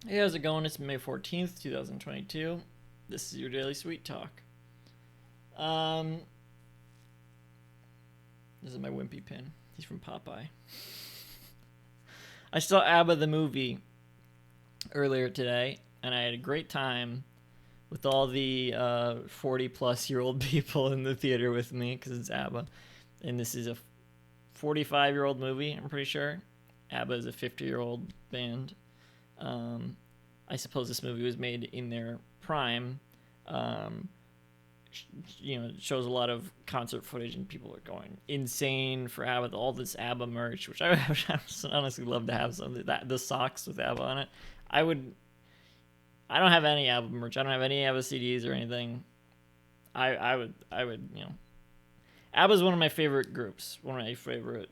Hey, how's it going? It's May 14th, 2022. This is your Daily Sweet Talk. Um, this is my Wimpy pin. He's from Popeye. I saw ABBA the movie earlier today, and I had a great time with all the 40 plus year old people in the theater with me because it's ABBA. And this is a 45-year-old movie, I'm pretty sure. ABBA is a 50-year-old band. Um, I suppose this movie was made in their prime. Um, it shows a lot of concert footage, and people are going insane for ABBA. All this ABBA merch, which I would honestly love to have some of that. The socks with ABBA on it. I would. I don't have any ABBA merch. I don't have any ABBA CDs or anything. I would. ABBA is one of my favorite groups. One of my favorite,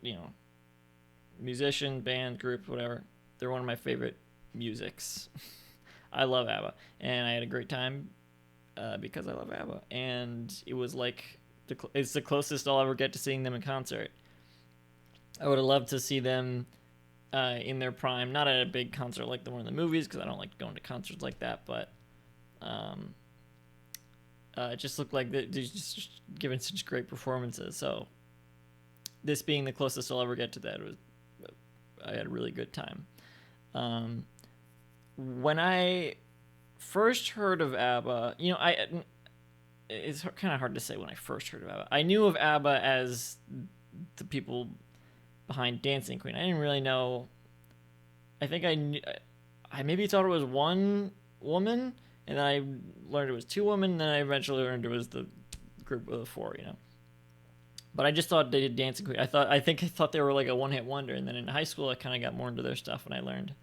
musician, band, group, whatever. They're one of my favorite musics. I love ABBA, and I had a great time because I love ABBA, and it was like it's the closest I'll ever get to seeing them in concert. I would have loved to see them in their prime, not at a big concert like the one in the movies, because I don't like going to concerts like that, but um, it just looked like they're just giving such great performances. So this being the closest I'll ever get to that, I had a really good time. Um, when I first heard of ABBA, it's kind of hard to say when I first heard of ABBA. I knew of ABBA as the people behind Dancing Queen. I didn't really know. I think I maybe thought it was one woman, and then I learned it was two women, and then I eventually learned it was the group of four. But I just thought they did Dancing Queen. I thought they were like a one-hit wonder, and then in high school I kind of got more into their stuff, and I learned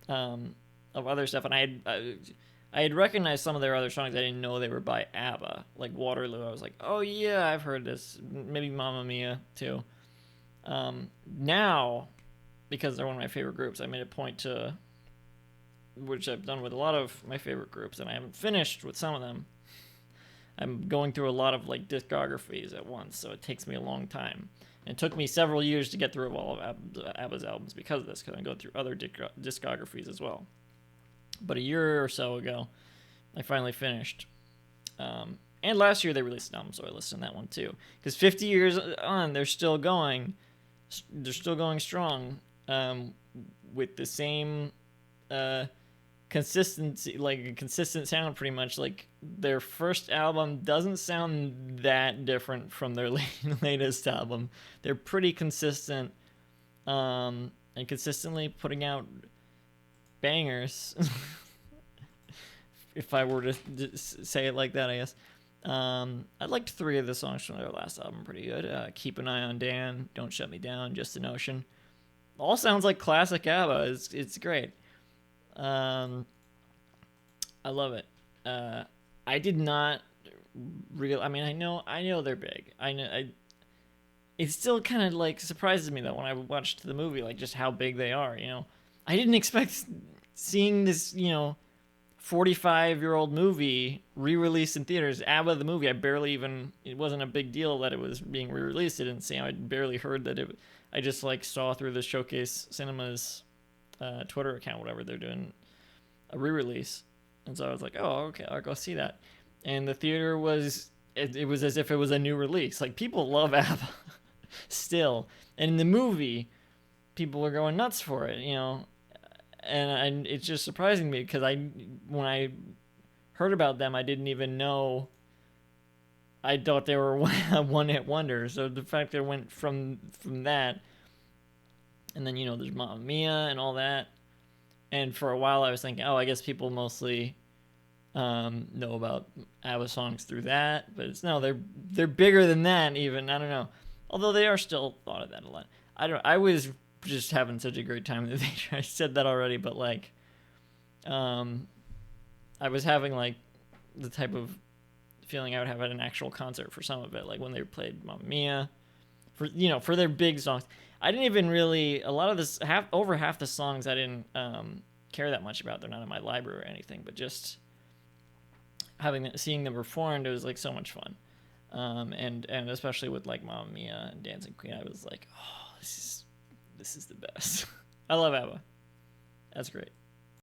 of other stuff, and I had recognized some of their other songs. I didn't know they were by ABBA, like Waterloo. I was like, oh yeah, I've heard this. Maybe Mamma Mia too. Now, because they're one of my favorite groups, I made a point to, which I've done with a lot of my favorite groups, and I haven't finished with some of them. I'm going through a lot of like discographies at once, so it takes me a long time. And it took me several years to get through all of ABBA's albums because of this, because I'm going through other discographies as well. But a year or so ago, I finally finished. And last year they released an album, so I listened to that one too. Because 50 years on, they're still going. They're still going strong with the same consistency, like a consistent sound, pretty much. Like their first album doesn't sound that different from their latest album. They're pretty consistent and consistently putting out bangers. If I were to say it like that, I guess. I liked three of the songs from their last album pretty good. Keep an Eye on Dan, Don't Shut Me Down, Just an Ocean. All sounds like classic ABBA. It's great. Um, I love it. I did not real. I mean, I know they're big. I know. It still kind of like surprises me though when I watched the movie, like just how big they are. I didn't expect seeing this. 45-year-old movie re-released in theaters. ABBA the movie. It wasn't a big deal that it was being re-released. I didn't see. I barely heard that it. I just like saw through the Showcase Cinemas Twitter account, whatever they're doing, a re-release, and so I was like, oh, okay, I'll go see that. And the theater was it was as if it was a new release. Like people love ABBA still, and in the movie, people are going nuts for it. And it's just surprising me because when I heard about them, I didn't even know. I thought they were a one-hit wonder. So the fact that it went from that, and then there's Mamma Mia and all that, and for a while I was thinking, oh, I guess people mostly know about ABBA songs through that, but they're bigger than that even. I don't know, although they are still thought of that a lot. I was just having such a great time in the theater. I said that already, but like, I was having like the type of feeling I would have at an actual concert for some of it, like when they played Mamma Mia, for their big songs. I didn't even really a lot of this over half the songs I didn't care that much about. They're not in my library or anything, but just seeing them performed, it was like so much fun. And especially with like Mamma Mia and Dancing Queen, I was like, oh, this is the best. I love ABBA. That's great.